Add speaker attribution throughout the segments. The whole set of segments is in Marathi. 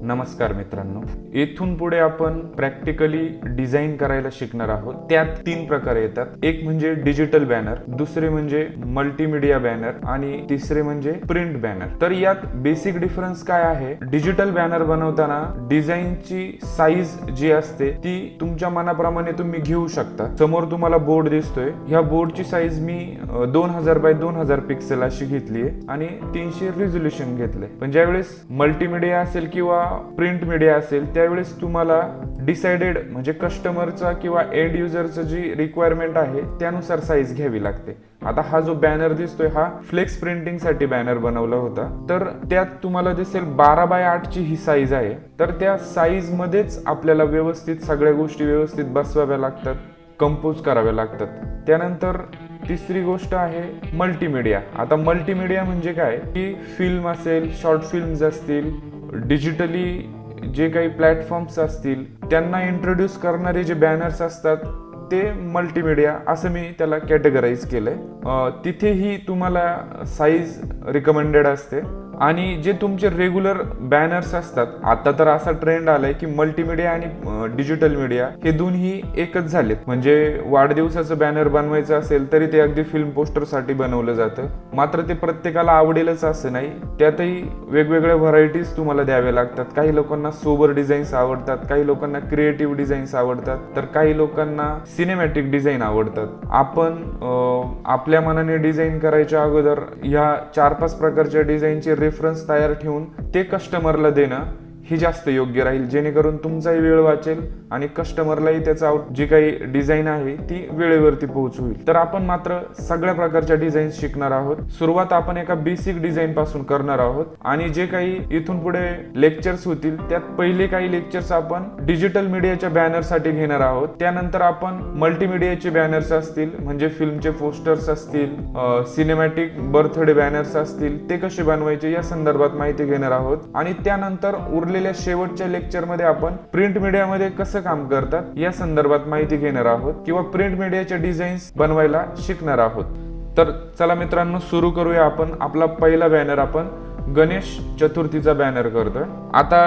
Speaker 1: नमस्कार मित्रांनो, इथून पुढे आपण प्रॅक्टिकली डिझाईन करायला शिकणार आहोत. त्यात 3 प्रकार येतात. एक म्हणजे डिजिटल बॅनर, दुसरे म्हणजे मल्टीमीडिया बॅनर आणि तिसरे म्हणजे प्रिंट बॅनर. तर यात बेसिक डिफरन्स काय आहे? डिजिटल बॅनर बनवताना डिझाईनची साईज जी असते ती तुमच्या मनाप्रमाणे तुम्ही घेऊ शकता. समोर तुम्हाला बोर्ड दिसतोय, ह्या बोर्डची साईज मी 2000 बाय 2000 पिक्सेल अशी घेतली आहे आणि 300 रिझोल्युशन घेतलंय. पण ज्यावेळेस मल्टीमीडिया असेल किंवा प्रिंट मीडिया असेल त्यावेळेस तुम्हाला डिसाइडेड म्हणजे कस्टमरचा किंवा एंड युजरचं जी रिक्वायरमेंट आहे त्यानुसार साईज घ्यावी लागते. आता हा जो बॅनर दिसतोय हा फ्लेक्स प्रिंटिंग साठी बॅनर बनवला होता. तर त्यात तुम्हाला दिसेल 12 बाय 8 ची ही साईज आहे. तर त्या साईज मध्येच आपल्याला व्यवस्थित सगळ्या गोष्टी व्यवस्थित बसवाव्या लागतात, कंपोज कराव्या लागतात. त्यानंतर तिसरी गोष्ट आहे मल्टीमीडिया. आता मल्टीमीडिया म्हणजे काय की फिल्म असेल, शॉर्ट फिल्म्स असतील, डिजिटली जे काही प्लॅटफॉर्म्स असतील त्यांना इंट्रोड्यूस करणारे जे बॅनर्स असतात ते मल्टीमीडिया असं मी त्याला कॅटेगराईज केलंय. तिथेही तुम्हाला साईज रिकमेंडेड असते. आणि जे तुमचे रेग्युलर बॅनर्स असतात, आता तर असा ट्रेंड आलाय की मल्टीमीडिया आणि डिजिटल मीडिया हे दोन्ही एकच झालेत. म्हणजे वाढदिवसाचं बॅनर बनवायचं असेल तरी ते अगदी फिल्म पोस्टर साठी बनवलं जातं. मात्र ते प्रत्येकाला आवडेलच असं नाही, त्यातही वेगवेगळ्या व्हरायटीज तुम्हाला द्याव्या लागतात. काही लोकांना सोबर डिझाईन्स आवडतात, काही लोकांना क्रिएटिव्ह डिझाईन्स आवडतात, तर काही लोकांना सिनेमॅटिक डिझाईन आवडतात. आपण आपल्या मनाने डिझाईन करायच्या अगोदर ह्या 4-5 प्रकारच्या डिझाईनचे रेफरन्स तयार ठेवून ते कस्टमरला देणं हे जास्त योग्य राहील, जेणेकरून तुमचाही वेळ वाचेल आणि कस्टमरलाही त्याचा जी काही डिझाईन आहे ती वेळेवरती पोहोच होईल. तर आपण मात्र सगळ्या प्रकारच्या डिझाईन शिकणार आहोत. सुरुवात आपण एका बेसिक डिझाईन पासून करणार आहोत आणि जे काही इथून पुढे लेक्चर्स होतील त्यात पहिले काही लेक्चर्स आपण डिजिटल मीडियाच्या बॅनर साठी घेणार आहोत. त्यानंतर आपण मल्टीमीडियाचे बॅनर्स असतील म्हणजे फिल्मचे पोस्टर्स असतील, सिनेमॅटिक बर्थडे बॅनर्स असतील ते कसे बनवायचे या संदर्भात माहिती घेणार आहोत. आणि त्यानंतर उरलेल्या शेवटच्या लेक्चर मध्ये आपण प्रिंट मीडिया मध्ये कसं काम करतात या संदर्भात माहिती घेणार आहोत किंवा प्रिंट मीडियाचे डिझाईन्स बनवायला शिकणार आहोत. तर चला मित्रांनो, सुरू करूया. आपण आपला पहिला बॅनर आपण गणेश चतुर्थीचा बॅनर करतोय. आता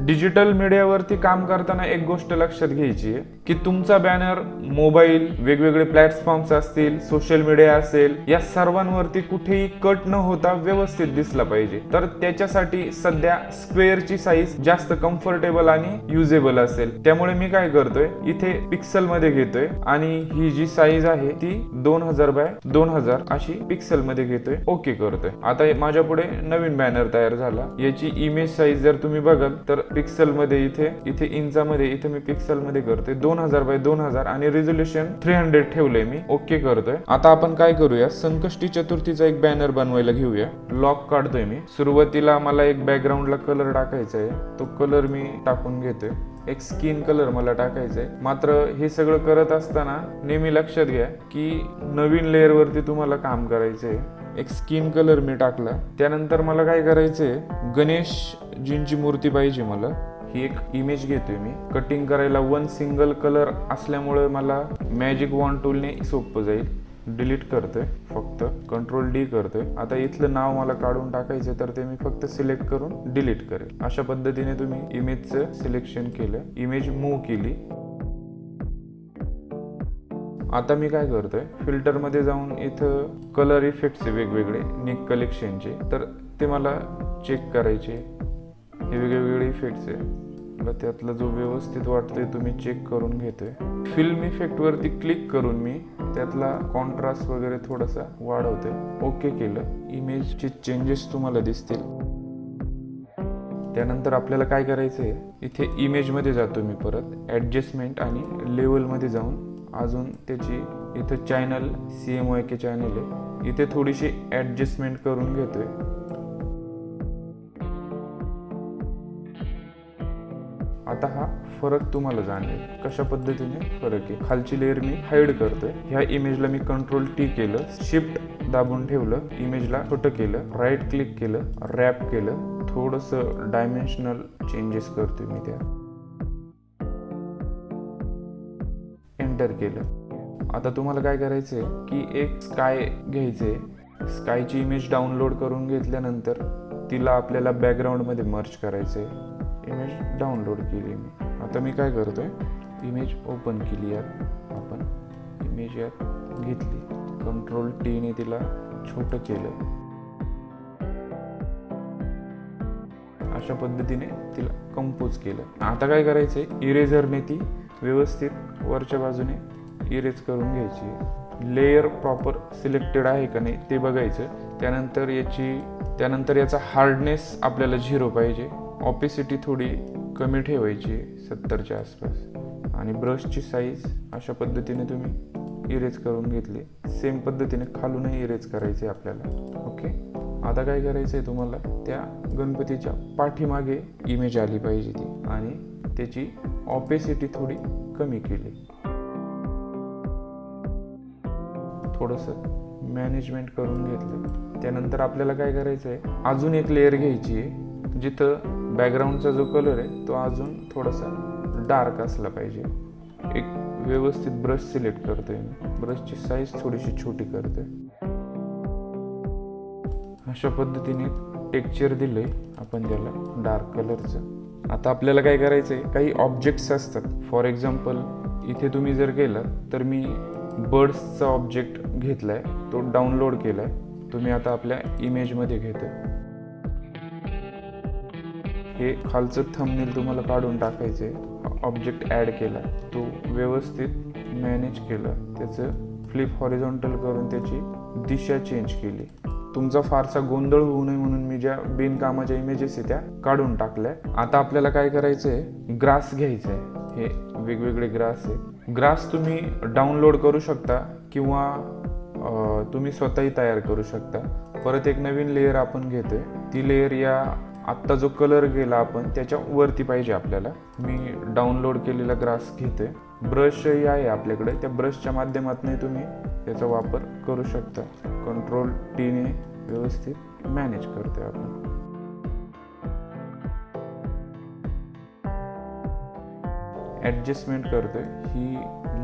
Speaker 1: डिजिटल मीडियावरती काम करताना एक गोष्ट लक्षात घ्यायची आहे की तुमचा बॅनर मोबाईल, वेगवेगळे प्लॅटफॉर्म्स असतील, सोशल मीडिया असेल, या सर्वांवरती कुठेही कट न होता व्यवस्थित दिसला पाहिजे. तर त्याच्यासाठी सध्या स्क्वेअरची साईज जास्त कम्फर्टेबल आणि युजेबल असेल. त्यामुळे मी काय करतोय, इथे पिक्सल मध्ये घेतोय आणि ही जी साईज आहे ती 2000 बाय 2000 अशी पिक्सल मध्ये घेतोय. ओके करतोय. आता माझ्या पुढे नवीन बॅनर तयार झाला. याची इमेज साईज जर तुम्ही बघाल तर पिक्सल मध्ये इथे इंचामध्ये इथे मी पिक्सल मध्ये करतोय 2000 बाय 2000 आणि रिझोल्युशन 300 ठेवलंय मी. ओके करतोय. आता आपण काय करूया, संकष्टी चतुर्थीचा एक बॅनर बनवायला घेऊया. लॉक काढतोय मी. सुरुवातीला मला एक बॅकग्राऊंडला कलर टाकायचा आहे, तो कलर मी टाकून घेतोय. एक स्किन कलर मला टाकायचा आहे. मात्र हे सगळं करत असताना नेहमी लक्षात घ्या की नवीन लेअर वरती तुम्हाला काम करायचंय. एक स्किन कलर मी टाकला. त्यानंतर मला काय करायचंय, गणेशजींची मूर्ती पाहिजे मला. ही एक इमेज घेतोय मी. कटिंग करायला 1 सिंगल कलर असल्यामुळे मला मॅजिक वॉन्ड टूलने सोपं जाईल. डिलीट करतोय, फक्त Ctrl+D करतोय. आता इथलं नाव मला काढून टाकायचं तर ते मी फक्त सिलेक्ट करून डिलीट करेल. अशा पद्धतीने तुम्ही इमेजचं सिलेक्शन केलं, इमेज मूव्ह केली. आता मी काय करतोय, फिल्टर मध्ये जाऊन इथं कलर इफेक्ट्स वेगवेगळे निक कलेक्शनचे, तर ते मला चेक करायचे. हे वेगवेगळे इफेक्ट्स आहे, मला त्यातला जो व्यवस्थित वाटतोय तो मी चेक करून घेतोय. फिल्म इफेक्ट वरती क्लिक करून मी त्यातला कॉन्ट्रास्ट वगैरे थोडासा वाढवतोय. ओके केलं. इमेजचे चेंजेस तुम्हाला दिसतील. त्यानंतर आपल्याला काय करायचंय, इथे इमेज मध्ये जातो मी परत, ऍडजस्टमेंट आणि लेवल मध्ये जाऊन अजून त्याची इथं चॅनल CMYK चॅनल आहे, इथे थोडीशी ऍडजस्टमेंट करून घेतोय. आता हा फरक तुम्हाला जाणवेल कशा पद्धतीने फरक आहे. खालची लेअर मी हाईड करतोय. ह्या इमेजला मी Ctrl+T केलं, शिफ्ट दाबून ठेवलं, इमेजला छोटं केलं, राईट क्लिक केलं, रॅप केलं, थोडंसं डायमेन्शनल चेंजेस करतोय मी त्या, एंटर केलं. आता तुम्हाला काय करायचंय की एक स्काय घ्यायचंय. स्कायची इमेज डाउनलोड करून घेतल्यानंतर तिला आपल्याला बॅकग्राऊंड मध्ये मर्ज करायचंय. इमेज डाउनलोड केली मी. आता मी काय करतोय, इमेज ओपन केली. यात आपण इमेज यात घेतली, कंट्रोल टीने तिला छोटं केलं. अशा पद्धतीने तिला कंपोज केलं. आता काय करायचंय, इरेझरने ती व्यवस्थित वरच्या बाजूने इरेज करून घ्यायची. लेयर प्रॉपर सिलेक्टेड आहे का नाही ते बघायचं. त्यानंतर याचा हार्डनेस आपल्याला 0 पाहिजे. ऑपेसिटी थोडी कमी ठेवायची 70च्या आसपास. आणि ब्रशची साईज अशा पद्धतीने तुम्ही इरेज करून घेतली. सेम पद्धतीने खालूनही इरेज करायचे आपल्याला. ओके, आता काय करायचं आहे तुम्हाला, त्या गणपतीच्या पाठीमागे इमेज आली पाहिजे ती, आणि त्याची ऑपेसिटी थोडी कमी केली. थोडंसं मॅनेजमेंट करून घेतलं. त्यानंतर आपल्याला काय करायचं आहे, अजून एक लेअर घ्यायची आहे जिथं बॅकग्राऊंडचा जो कलर आहे तो अजून थोडासा डार्क असला पाहिजे. एक व्यवस्थित ब्रश सिलेक्ट करतोय मी. ब्रशची साईज थोडीशी छोटी करतोय. अशा पद्धतीने टेक्स्चर दिलंय आपण त्याला डार्क कलरचं. आता आपल्याला काय करायचं आहे, काही ऑब्जेक्ट्स असतात. फॉर एक्झाम्पल इथे तुम्ही जर केलं तर मी बर्ड्सचा ऑब्जेक्ट घेतलाय, तो डाउनलोड केलाय. तुम्ही आता आपल्या इमेजमध्ये घेतोय. हे खालचं थंबनेल तुम्हाला काढून टाकायचंय. ऑब्जेक्ट ॲड केला, तो व्यवस्थित मॅनेज केला, त्याचं फ्लिप हॉरिझॉन्टल करून त्याची दिशा चेंज केली. तुमचा फारसा गोंधळ होऊ नये म्हणून मी ज्या बिनकामाच्या इमेजेस आहे त्या काढून टाकल्या. आता आपल्याला काय करायचंय, ग्रास घ्यायचं आहे. हे वेगवेगळे ग्रास आहे. ग्रास तुम्ही डाउनलोड करू शकता किंवा तुम्ही स्वतःही तयार करू शकता. परत एक नवीन लेअर आपण घेतोय. ती लेअर या आत्ता जो कलर गेला आपण त्याच्या वरती पाहिजे आपल्याला. मी डाउनलोड केलेला ग्रास घेतोय. ब्रशही आहे आपल्याकडे, त्या ब्रशच्या माध्यमातून तुम्ही त्याचा वापर करू शकता. कंट्रोल टीने व्यवस्थित मॅनेज करतोय आपण. ॲडजस्टमेंट करतोय. ही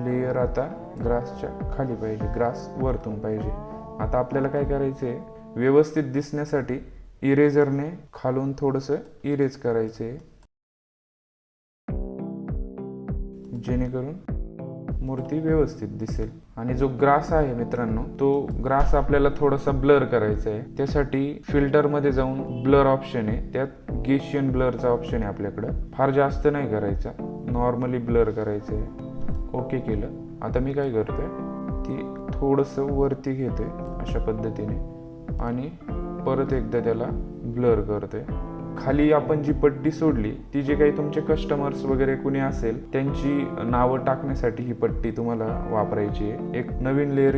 Speaker 1: लेयर आता ग्रासच्या खाली पाहिजे, ग्रास वरतून पाहिजे. आता आपल्याला काय करायचंय, व्यवस्थित दिसण्यासाठी इरेझरने खालून थोडंसं इरेज करायचंय, जेणेकरून मूर्ती व्यवस्थित दिसेल. आणि जो ग्रास आहे मित्रांनो, तो ग्रास आपल्याला थोडासा ब्लर करायचा आहे. त्यासाठी फिल्टरमध्ये जाऊन ब्लर ऑप्शन आहे, त्यात गेशियन ब्लरचा ऑप्शन आहे आपल्याकडं. फार जास्त नाही करायचा, नॉर्मली ब्लर करायचं आहे. ओके केलं. आता मी काय करतोय, ती थोडंसं वरती घेतोय अशा पद्धतीने आणि परत एकदा त्याला ब्लर करतोय. खाली आपण जी पट्टी सोडली, ती जे काही तुमचे कस्टमर्स वगैरे कुणी असेल त्यांची नावं टाकण्यासाठी ही पट्टी तुम्हाला वापरायची आहे. एक नवीन लेअर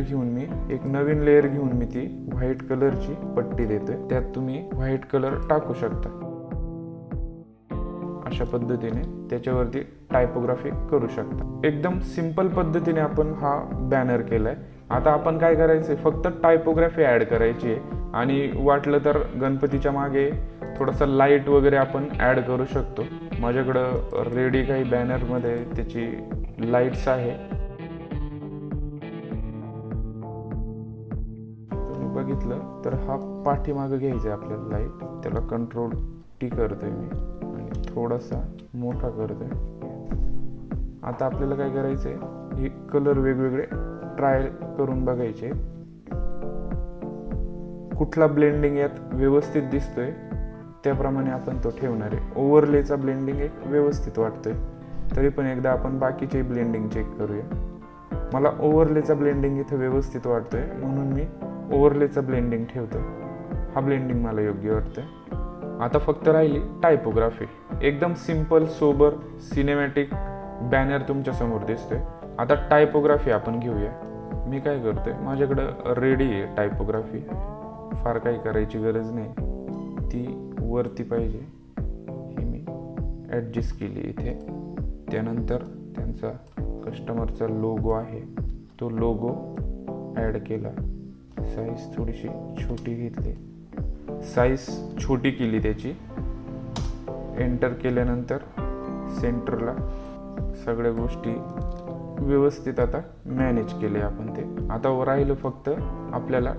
Speaker 1: घेऊन मी ती व्हाईट कलरची पट्टी देतोय. त्यात तुम्ही व्हाईट कलर टाकू शकता. अशा पद्धतीने त्याच्यावरती टायपोग्राफी करू शकता. एकदम सिंपल पद्धतीने आपण हा बॅनर केलाय. आता आपण काय करायचंय, फक्त टायपोग्राफी ॲड करायची आहे. आणि वाटलं तर गणपतीच्या मागे थोडासा लाईट वगैरे आपण ॲड करू शकतो. माझ्याकडं रेडी काही बॅनरमध्ये त्याची लाईट्स आहे. तुम्ही बघितलं तर हा पाठीमागं घ्यायचा आहे आपल्याला लाईट. त्याला कंट्रोल टी करतोय मी आणि थोडासा मोठा करतोय. आता आपल्याला काय करायचंय, हे कलर वेगवेगळे ट्राय करून बघायचे. कुठला ब्लेंडिंग यात व्यवस्थित दिसतोय त्याप्रमाणे आपण तो ठेवणार आहे. ओव्हरलेचा ब्लेंडिंग एक व्यवस्थित वाटतोय, तरी पण एकदा आपण बाकीचे ब्लेंडिंग चेक करूया. मला ओव्हरलेचा ब्लेंडिंग इथं व्यवस्थित वाटतोय म्हणून मी ओव्हरलेचा ब्लेंडिंग ठेवतोय. हा ब्लेंडिंग मला योग्य वाटतोय. आता फक्त राहिली टायपोग्राफी. एकदम सिंपल, सोबर, सिनेमॅटिक बॅनर तुमच्या समोर दिसतोय. आता टायपोग्राफी आपण घेऊया. मी काय करतोय, माझ्याकडं रेडी आहे टायपोग्राफी. फार काही करायची गरज नाही, ती वरती पाहिजे. ही मी ॲडजस्ट केली इथे. त्यानंतर त्यांचा कस्टमरचा लोगो आहे, तो लोगो ॲड केला. साईज थोडीशी छोटी घेतली, साईज छोटी केली त्याची. एंटर केल्यानंतर सेंटरला सगळ्या गोष्टी व्यवस्थित आता मॅनेज केले आपण ते. आता राहिलं फक्त आपल्याला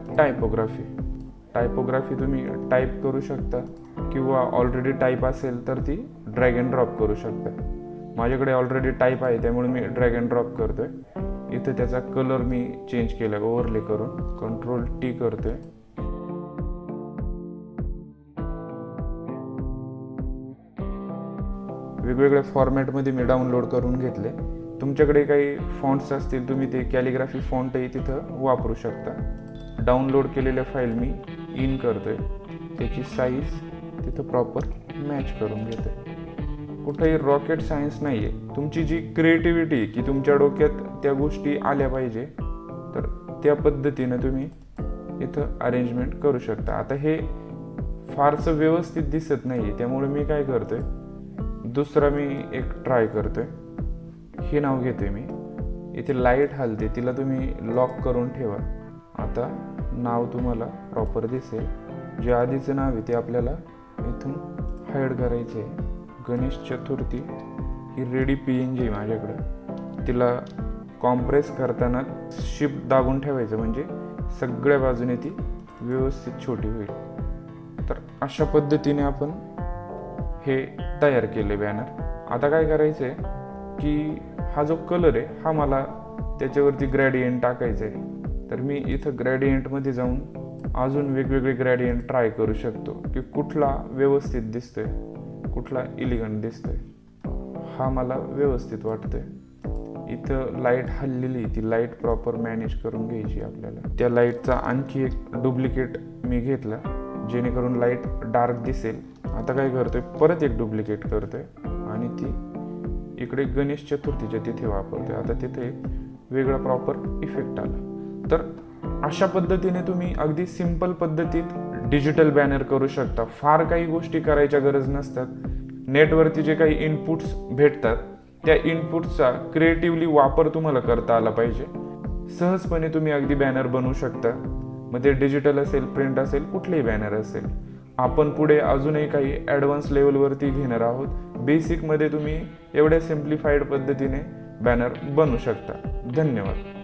Speaker 1: टायपोग्राफी तुम्ही टाईप करू शकता किंवा ऑलरेडी टाईप असेल तर ती ड्रॅग अँड ड्रॉप करू शकता. माझ्याकडे ऑलरेडी टाईप आहे त्यामुळे मी ड्रॅग अँड ड्रॉप करतोय. इथं त्याचा कलर मी चेंज केला ओव्हरले करून Ctrl+T करतोय. वेगवेगळ्या फॉर्मॅटमध्ये मी डाउनलोड करून घेतले. तुमच्याकडे काही फॉन्ट्स असतील तुम्ही ते कॅलिग्राफी फॉन्टही तिथं वापरू शकता. डाउनलोड केलेल्या फाईल मी इन करतोय. त्याची साईज तिथं प्रॉपर मॅच करून घेतोय. कुठेही रॉकेट सायन्स नाही आहे. तुमची जी क्रिएटिव्हिटी की तुमच्या डोक्यात त्या गोष्टी आल्या पाहिजे तर त्या पद्धतीनं तुम्ही इथं अरेंजमेंट करू शकता. आता हे फारसं व्यवस्थित दिसत नाही आहे त्यामुळे मी काय करतोय, दुसरा मी एक ट्राय करतोय. हे नाव घेतोय मी. इथे लाईट हलते तिला तुम्ही लॉक करून ठेवा. आता नाव तुम्हाला प्रॉपर दिसेल. जे आधीचं नाव आहे ते आपल्याला इथून हाईड करायचे आहे. गणेश चतुर्थी ही रेडी PNG आहे माझ्याकडं. तिला कॉम्प्रेस करताना शिफ्ट दाबून ठेवायचं म्हणजे सगळ्या बाजूने ती व्यवस्थित छोटी होईल. तर अशा पद्धतीने आपण हे तयार केले बॅनर. आता काय करायचं आहे की हा जो कलर आहे हा मला त्याच्यावरती ग्रॅडियंट टाकायचं आहे. तर मी इथं ग्रॅडियंटमध्ये जाऊन अजून वेगवेगळे ग्रॅडियंट ट्राय करू शकतो की कुठला व्यवस्थित दिसतोय, कुठला इलिगंट दिसतोय. हा मला व्यवस्थित वाटतोय. इथं लाईट हललेली ती लाईट प्रॉपर मॅनेज करून घ्यायची आपल्याला. त्या लाईटचा आणखी एक डुप्लिकेट मी घेतला जेणेकरून लाईट डार्क दिसेल. आता काय करतोय, परत एक डुप्लिकेट करतोय आणि ती इकडे गणेश चतुर्थीच्या तिथे वापरतोय. आता तिथे एक वेगळा प्रॉपर इफेक्ट आला. तर अशा पद्धतीने तुम्ही अगदी सिंपल पद्धतीत डिजिटल बॅनर करू शकता. फार काही गोष्टी करायच्या गरज नसतात. नेटवरती जे काही इनपुट्स भेटतात त्या इनपुट्सचा क्रिएटिव्हली वापर तुम्हाला करता आला पाहिजे. सहजपणे तुम्ही अगदी बॅनर बनवू शकता. मग ते डिजिटल असेल, प्रिंट असेल, कुठलेही बॅनर असेल. आपण पुढे अजूनही काही ॲडव्हान्स लेवलवरती घेणार आहोत. बेसिकमध्ये तुम्ही एवढ्या सिम्प्लिफाईड पद्धतीने बॅनर बनवू शकता. धन्यवाद.